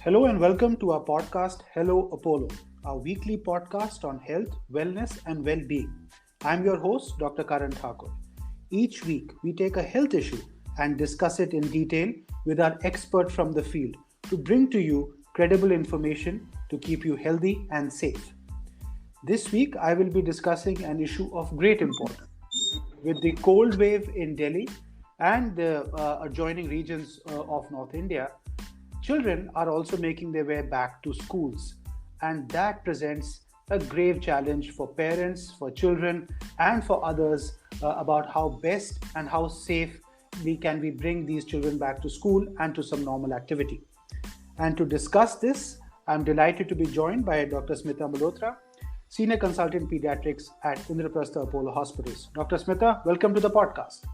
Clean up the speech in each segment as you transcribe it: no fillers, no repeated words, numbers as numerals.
Hello and welcome to our podcast, Hello Apollo, our weekly podcast on health, wellness, and well being. I'm your host, Dr. Karan Thakur. Each week, we take a health issue and discuss it in detail with our expert from the field to bring to you credible information to keep you healthy and safe. This week, I will be discussing an issue of great importance. With the cold wave in Delhi and the adjoining regions of North India, children are also making their way back to schools, and that presents a grave challenge for parents, for children, and for others about how best and how safe we bring these children back to school and to some normal activity. And to discuss this, I'm delighted to be joined by Dr. Smita Malhotra, Senior Consultant Pediatrics at Indraprastha Apollo Hospitals. Dr. Smita, welcome to the podcast.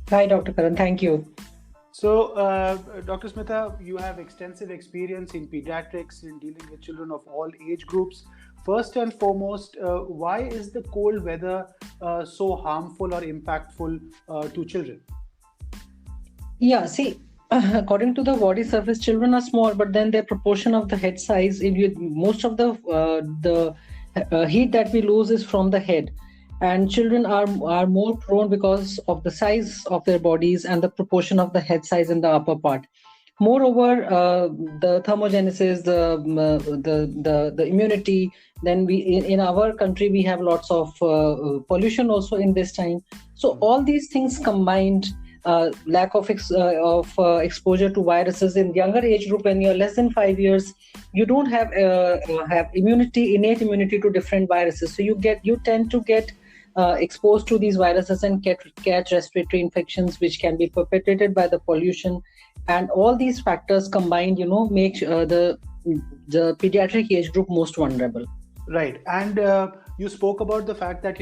Hi, Dr. Karan. Thank you. So, Dr. Smita, you have extensive experience in pediatrics, in dealing with children of all age groups. First and foremost, why is the cold weather so harmful or impactful to children? Yeah, see, according to the body surface, children are small, but then their proportion of the head size, most of the heat that we lose is from the head. And children are more prone because of the size of their bodies and the proportion of the head size in the upper part. Moreover, the thermogenesis, the immunity. Then in our country we have lots of pollution also in this time. So all these things combined, lack of exposure to viruses in younger age group. When you're less than 5 years, you don't have innate immunity to different viruses. So you tend to get exposed to these viruses and catch respiratory infections, which can be perpetrated by the pollution. And all these factors combined, make the pediatric age group most vulnerable. Right. And you spoke about the fact that,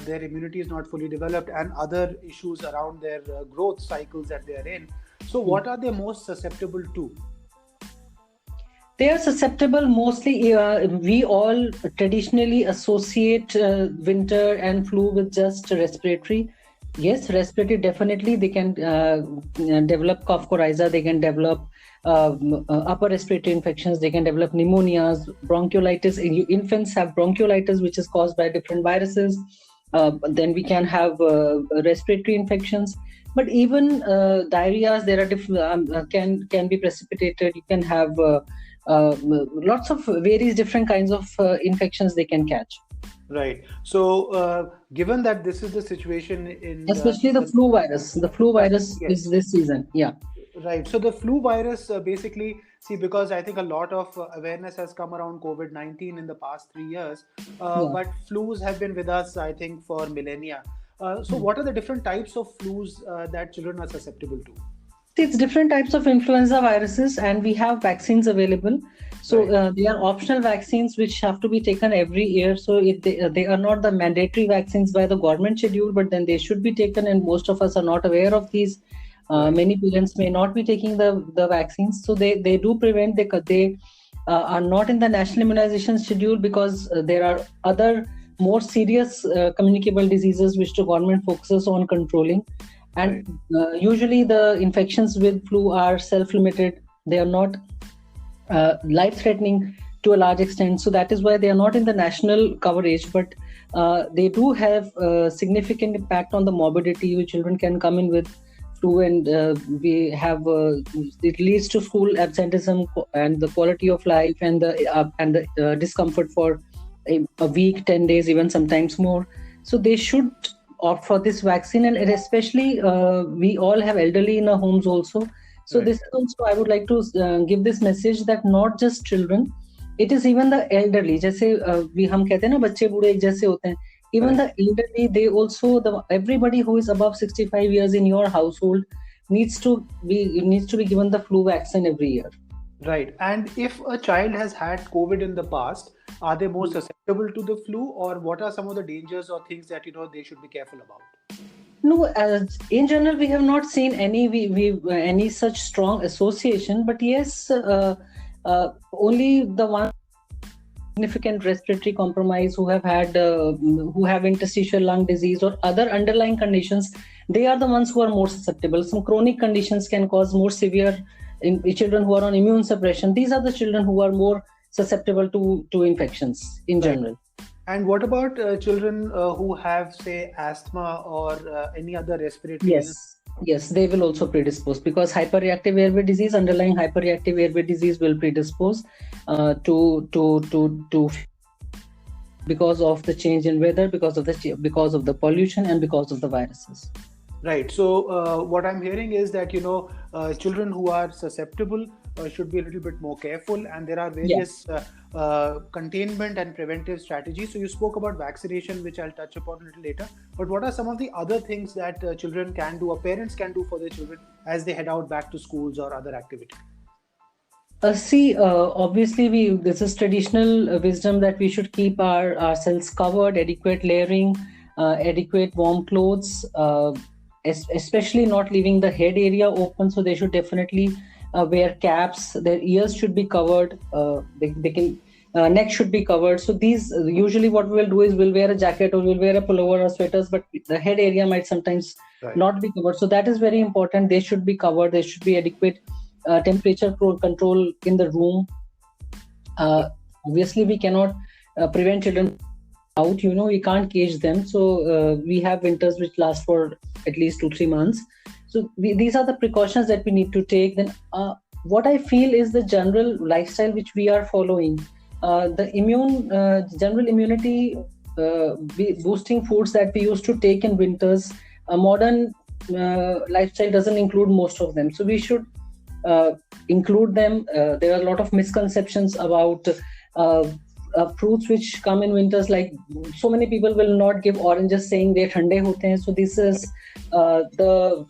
their immunity is not fully developed and other issues around their growth cycles that they are in. So what are they most susceptible to? They are susceptible mostly. We all traditionally associate winter and flu with just respiratory. Yes, respiratory definitely. They can develop cough coryza. They can develop upper respiratory infections. They can develop pneumonias, bronchiolitis. Infants have bronchiolitis, which is caused by different viruses. Then we can have respiratory infections. But even diarrheas, there are different can be precipitated. You can have lots of various different kinds of infections they can catch. Right. So, given that this is the situation especially the flu virus. The flu virus is this season. Yeah. Right. So the flu virus basically, because I think a lot of awareness has come around COVID-19 in the past 3 years, but flus have been with us, I think, for millennia. So what are the different types of flus that children are susceptible to? It's different types of influenza viruses, and we have vaccines available. So they are optional vaccines which have to be taken every year. So they are not the mandatory vaccines by the government schedule, but then they should be taken, and most of us are not aware of these. Many parents may not be taking the vaccines. So they do prevent. They are not in the national immunization schedule because there are other more serious communicable diseases which the government focuses on controlling. And usually the infections with flu are self-limited. They are not life-threatening to a large extent. So that is why they are not in the national coverage, but they do have a significant impact on the morbidity. Children can come in with flu, and we have it leads to school absenteeism and the quality of life and the discomfort for a week, 10 days, even sometimes more. So they should opt for this vaccine, and especially we all have elderly in our homes also. So this is also, I would like to give this message that not just children, it is even the elderly. जैसे हम कहते हैं ना, बच्चे बूढ़े एक जैसे होते हैं. Even the elderly, they also, everybody who is above 65 years in your household needs to be given the flu vaccine every year. Right. And if a child has had COVID in the past, are they more susceptible to the flu, or what are some of the dangers or things that they should be careful about? No, in general, we have not seen any such strong association. But yes, only the one significant respiratory compromise who have interstitial lung disease or other underlying conditions, they are the ones who are more susceptible. Some chronic conditions can cause more severe children who are on immune suppression. These are the children who are more susceptible to infections in general. And what about children who have, say, asthma or any other respiratory illness? Yes, they will also predispose, because hyperreactive airway disease, underlying hyperreactive airway disease will predispose to because of the change in weather, because of the pollution, and because of the viruses. Right. So what I'm hearing is that children who are susceptible should be a little bit more careful, and there are various containment and preventive strategies. So you spoke about vaccination, which I'll touch upon a little later. But what are some of the other things that children can do, or parents can do for their children as they head out back to schools or other activities? Obviously, this is traditional wisdom that we should keep ourselves covered, adequate layering, adequate warm clothes, especially not leaving the head area open. So they should definitely wear caps. Their ears should be covered. They can neck should be covered. So these usually what we'll do is we'll wear a jacket or we'll wear a pullover or sweaters, but the head area might sometimes not be covered. So that is very important. They should be covered. There should be adequate temperature control in the room. Obviously, we cannot prevent children out. We can't cage them. So we have winters which last for at least 2-3 months. So these are the precautions that we need to take. Then what I feel is the general lifestyle which we are following, the general immunity boosting foods that we used to take in winters, a modern lifestyle doesn't include most of them. So we should include them. There are a lot of misconceptions about fruits which come in winters. Like, so many people will not give oranges, saying they thande hote hain. So this is the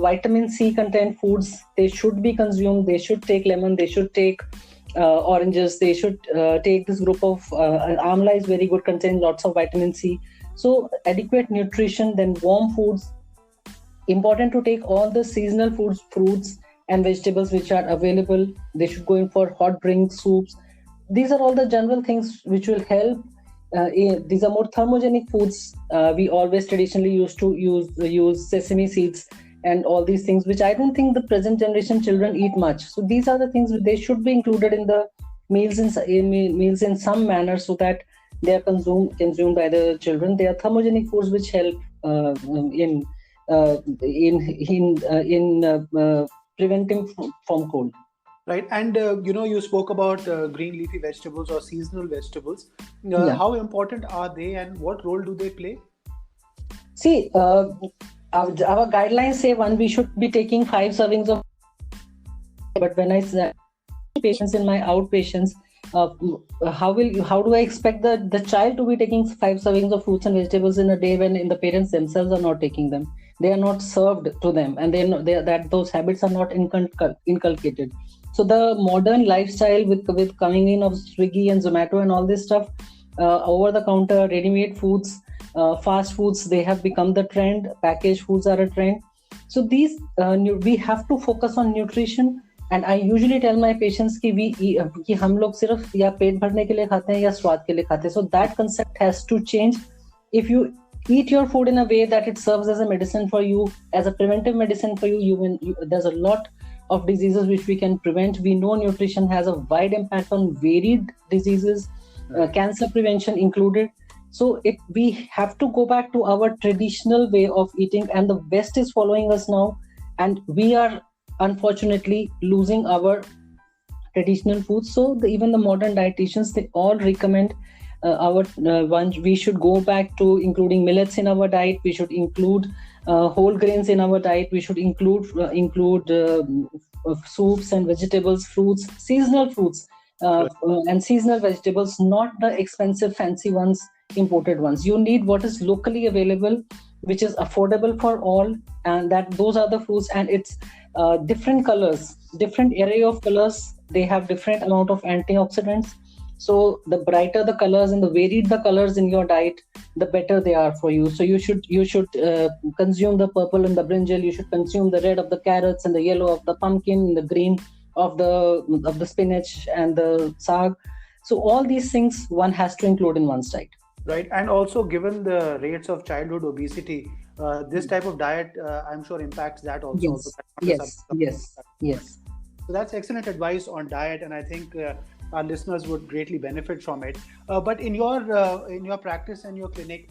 vitamin C content foods. They should be consumed. They should take lemon. They should take oranges. They should take this group of amla is very good, contains lots of vitamin C. So adequate nutrition. Then warm foods. Important to take all the seasonal foods, fruits and vegetables which are available. They should go in for hot drinks, soups. These are all the general things which will help. These are more thermogenic foods. We always traditionally used to use sesame seeds and all these things, which I don't think the present generation children eat much. So these are the things they should be included in the meals in some manner, so that they are consumed by the children. They are thermogenic foods which help in preventing from cold. Right. And you spoke about green leafy vegetables or seasonal vegetables. How important are they, and what role do they play? See, our guidelines say we should be taking 5 servings of. But when I see patients in my outpatients, how do I expect the child to be taking 5 servings of fruits and vegetables in a day when the parents themselves are not taking them? They are not served to them, and that those habits are not inculcated. So the modern lifestyle with coming in of Swiggy and Zomato and all this stuff, over-the-counter ready-made foods, fast foods, they have become the trend. Packaged foods are a trend. So these we have to focus on nutrition. And I usually tell my patients कि हम लोग सिर्फ या पेट भरने के लिए खाते हैं या स्वाद के लिए खाते हैं. So that concept has to change. If you eat your food in a way that it serves as a medicine for you, as a preventive medicine for you, there's a lot of diseases which we can prevent. We know nutrition has a wide impact on varied diseases, cancer prevention included. So we have to go back to our traditional way of eating, and the West is following us now, and we are unfortunately losing our traditional foods. So even the modern dietitians, they all recommend we should go back to including millets in our diet. We should include whole grains in our diet. We should include soups and vegetables, fruits, seasonal fruits and seasonal vegetables, not the expensive fancy ones, imported ones. You need what is locally available, which is affordable for all, and those are the fruits. And it's different colors, different array of colors. They have different amount of antioxidants. So the brighter the colors and the varied the colors in your diet, the better they are for you. So you should consume the purple and the brinjal. You should consume the red of the carrots and the yellow of the pumpkin, the green of the spinach and the saag. So all these things one has to include in one's diet. Right. And also, given the rates of childhood obesity, this type of diet, I'm sure, impacts that also. Yes. So that's excellent advice on diet, and I think our listeners would greatly benefit from it. But in your practice and your clinic,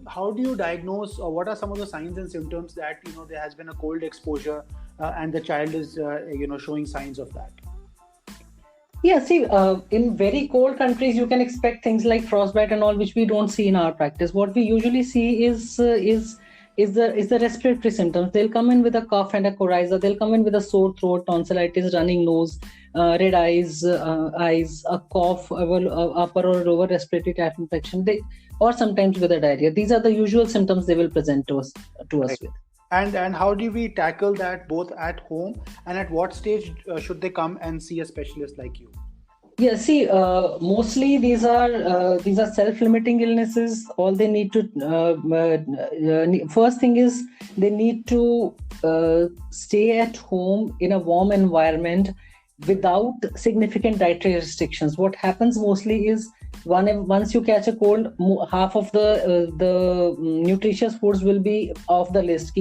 how do you diagnose, or what are some of the signs and symptoms that there has been a cold exposure and the child is showing signs of that? Yeah, see, in very cold countries, you can expect things like frostbite and all, which we don't see in our practice. What we usually see is the respiratory symptoms. They'll come in with a cough and a coryza. They'll come in with a sore throat, tonsillitis, running nose, red eyes, a cough, upper or lower respiratory tract infection. Or sometimes with a diarrhea. These are the usual symptoms they will present to us Right. with. And how do we tackle that both at home, and at what stage should they come and see a specialist like you? Yeah, see, mostly these are self-limiting illnesses. All they need to first thing is they need to stay at home in a warm environment without significant dietary restrictions. What happens mostly is once you catch a cold, half of the nutritious foods will be off the list.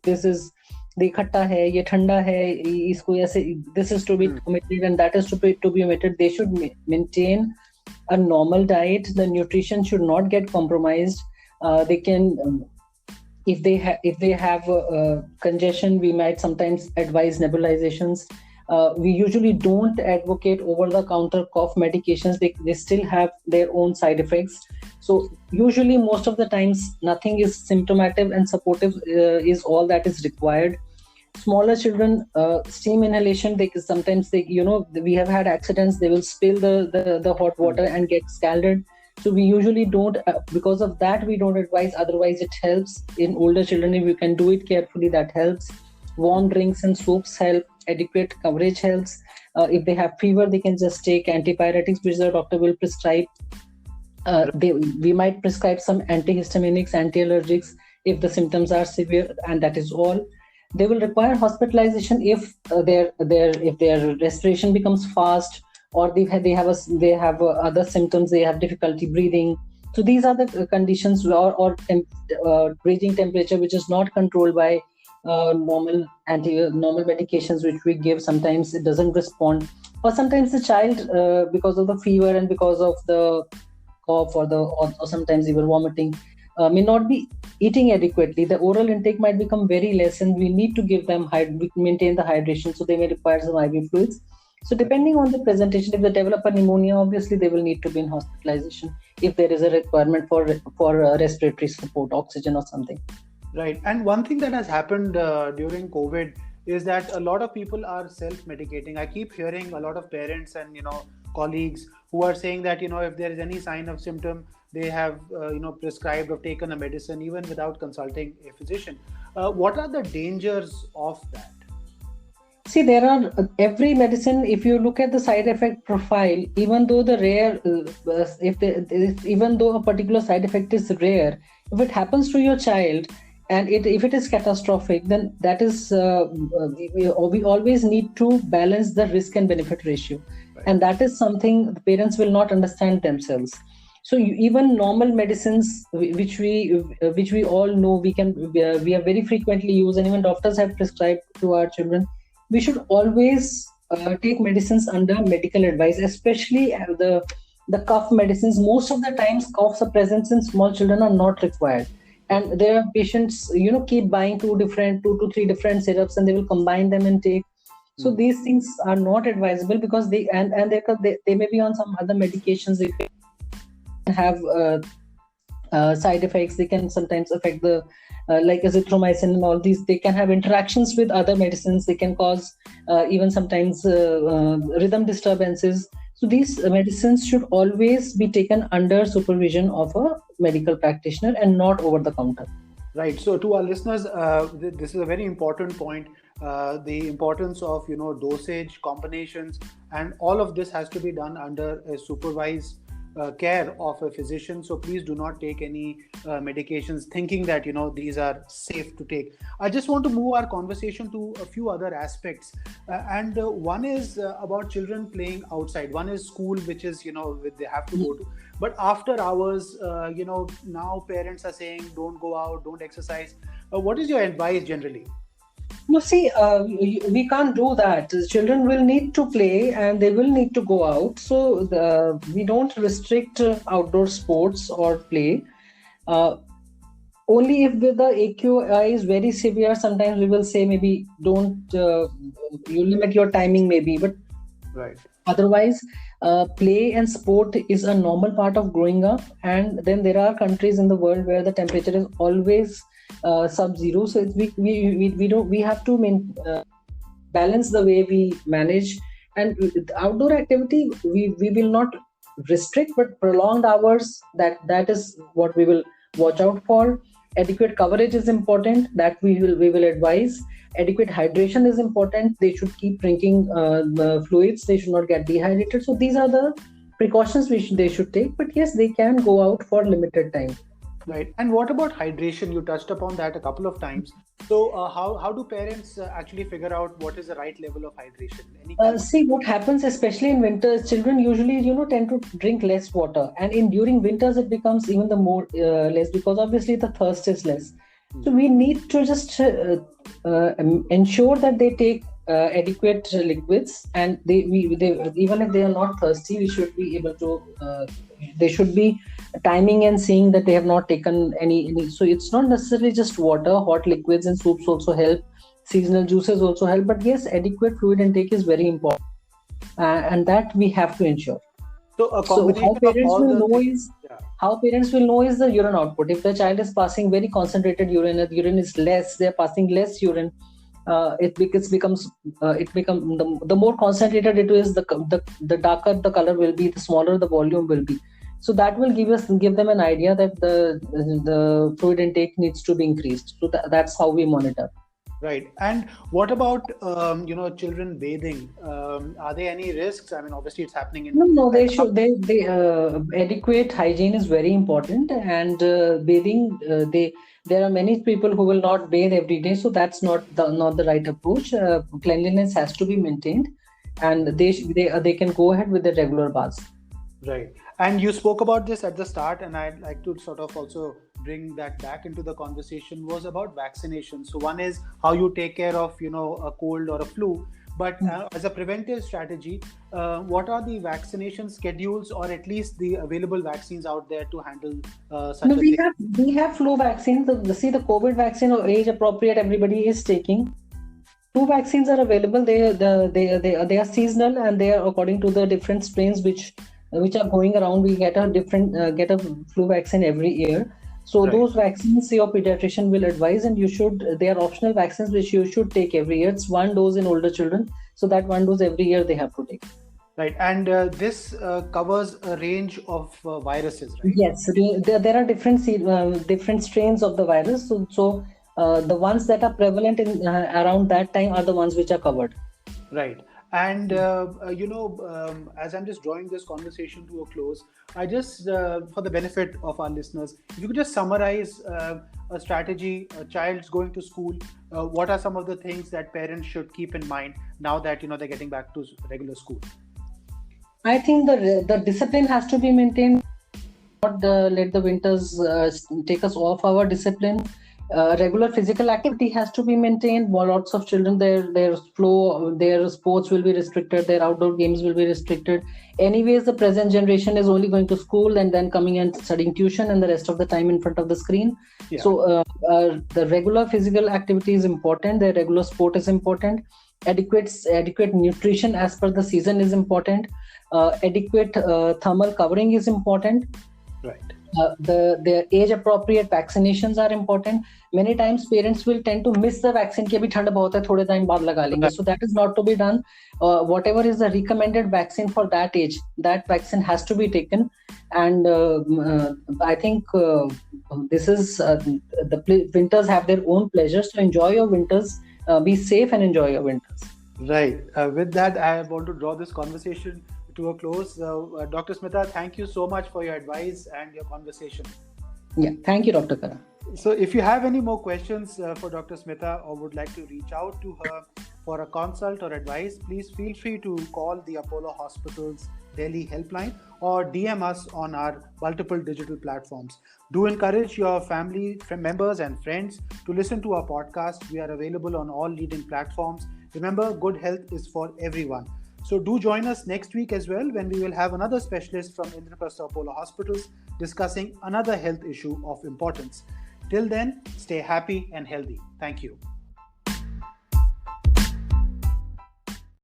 This is ये खट्टा है, ये ठंडा है, इसको ऐसे, this is to be omitted and that is to be omitted. They should maintain a normal diet. The nutrition should not get compromised. They can, if they have congestion, we might sometimes advise nebulizations. We usually don't advocate over-the-counter cough medications. They still have their own side effects. So usually most of the times nothing is symptomatic, and supportive is all that is required. Smaller children, steam inhalation, we have had accidents. They will spill the hot water and get scalded. So we usually don't, because of that, we don't advise. Otherwise, it helps in older children. If you can do it carefully, that helps. Warm drinks and soups help. Adequate coverage helps. If they have fever, they can just take antibiotics, which the doctor will prescribe. We might prescribe some antihistaminics, anti-allergics if the symptoms are severe, and that is all. They will require hospitalization if their respiration becomes fast, or they have other symptoms. They have difficulty breathing. So these are the conditions, or raging temperature, which is not controlled by normal medications which we give. Sometimes it doesn't respond, or sometimes the child, because of the fever and because of the cough or sometimes even vomiting, may not be eating adequately. The oral intake might become very less, and we need to give them maintain the hydration, so they may require some IV fluids. So depending on the presentation, if they develop a pneumonia, obviously they will need to be in hospitalization if there is a requirement for respiratory support, oxygen or something. Right. And one thing that has happened during COVID is that a lot of people are self-medicating. I keep hearing a lot of parents and colleagues who are saying that if there is any sign of symptom, they have prescribed or taken a medicine even without consulting a physician. What are the dangers of that? See, there are every medicine. If you look at the side effect profile, even though even though a particular side effect is rare, if it happens to your child, and if it is catastrophic, then that is we always need to balance the risk and benefit ratio, right. And that is something the parents will not understand themselves. So even normal medicines, which we all know, we are very frequently used, and even doctors have prescribed to our children. We should always take medicines under medical advice, especially the cough medicines. Most of the times, cough suppressants in small children are not required. And there are patients, keep buying 2 to 3 different syrups, and they will combine them and take. So these things are not advisable, because they may be on some other medications. They can have side effects. They can sometimes affect the like azithromycin and all these. They can have interactions with other medicines. They can cause even sometimes rhythm disturbances. So these medicines should always be taken under supervision of a medical practitioner and not over the counter. Right. So to our listeners, this is a very important point. The importance of dosage, combinations, and all of this has to be done under a supervised care of a physician. So please do not take any medications thinking that these are safe to take. I just want to move our conversation to a few other aspects, and one is about children playing outside. One is school, which is they have to go to, but after hours, now parents are saying don't go out, don't exercise. What is your advice generally? No, see, we can't do that. Children will need to play and they will need to go out. So we don't restrict outdoor sports or play. Uh, Only if the AQI is very severe, sometimes we will say maybe don't, you limit your timing maybe. But Right. otherwise, play and sport is a normal part of growing up. And then there are countries in the world where the temperature is always sub-zero. So we don't we have to balance the way we manage. And with outdoor activity, we will not restrict, but prolonged hours. That is what we will watch out for. Adequate coverage is important. That we will advise. Adequate hydration is important. They should keep drinking fluids. They should not get dehydrated. So these are the precautions they should take. But yes, they can go out for limited time. Right. And what about hydration? You touched upon that a couple of times. So how do parents actually figure out what is the right level of hydration? See what happens, especially in winters. Children usually, tend to drink less water, and in during winters it becomes even the more less, because obviously the thirst is less. So we need to just ensure that they take adequate liquids, and they even if they are not thirsty, we should be able to. They should be timing and seeing that they have not taken any. So it's not necessarily just water. Hot liquids and soups also help. Seasonal juices also help. But yes, adequate fluid intake is very important, and that we have to ensure. So a combination how parents of all will the know things, is yeah. how parents will know is the urine output. If the child is passing very concentrated urine, and the urine is less, they are passing less urine. It becomes the more concentrated it is, the darker the color will be, the smaller the volume will be. So that will give them an idea that the fluid intake needs to be increased. So that's how we monitor. Right. And what about children bathing? Are there any risks? I mean, obviously it's happening in. No, they should. They adequate hygiene is very important, and bathing. There are many people who will not bathe every day, so that's not the right approach. Cleanliness has to be maintained, and they can go ahead with the regular baths. Right. And you spoke about this at the start, and I'd like to sort of also bring that back into the conversation, was about vaccination. So one is how you take care of, a cold or a flu. But as a preventive strategy, what are the vaccination schedules, or at least the available vaccines out there to handle such a thing? We have flu vaccines. The COVID vaccine, or age appropriate, everybody is taking. Flu vaccines are available. They are seasonal, and they are according to the different strains which are going around. We get a flu vaccine every year. So Right. Those vaccines your pediatrician will advise, and they are optional vaccines which you should take every year. It's one dose in older children, so that one dose every year they have to take. Right. And this covers a range of viruses, right? Yes, there are different strains of the virus. So the ones that are prevalent in around that time are the ones which are covered. Right. And, as I'm just drawing this conversation to a close, I just, for the benefit of our listeners, if you could just summarize a strategy, a child's going to school, what are some of the things that parents should keep in mind now that, they're getting back to regular school? I think the discipline has to be maintained. Not let the winters take us off our discipline. Regular physical activity has to be maintained. Lots of children, their flow, their sports will be restricted, their outdoor games will be restricted. Anyways, the present generation is only going to school and then coming and studying tuition, and the rest of the time in front of the screen. Yeah. So the regular physical activity is important. The regular sport is important. Adequate nutrition as per the season is important. Adequate thermal covering is important. Right. The age appropriate vaccinations are important. Many times parents will tend to miss the vaccine कि अभी ठंड बहुत है थोड़े time बाद लगा लेंगे. So that is not to be done. Whatever is the recommended vaccine for that age, that vaccine has to be taken. And I think this is the winters have their own pleasures. So enjoy your winters. Be safe and enjoy your winters. Right. With that, I want to draw this conversation to a close. Dr. Smita, thank you so much for your advice and your conversation. Yeah, thank you, Dr. Karan. So if you have any more questions for Dr. Smita, or would like to reach out to her for a consult or advice, please feel free to call the Apollo Hospitals Delhi helpline or DM us on our multiple digital platforms. Do encourage your family members and friends to listen to our podcast. We are available on all leading platforms. Remember, good health is for everyone. So do join us next week as well, when we will have another specialist from Indraprastha Apollo Hospitals discussing another health issue of importance. Till then, stay happy and healthy. Thank you.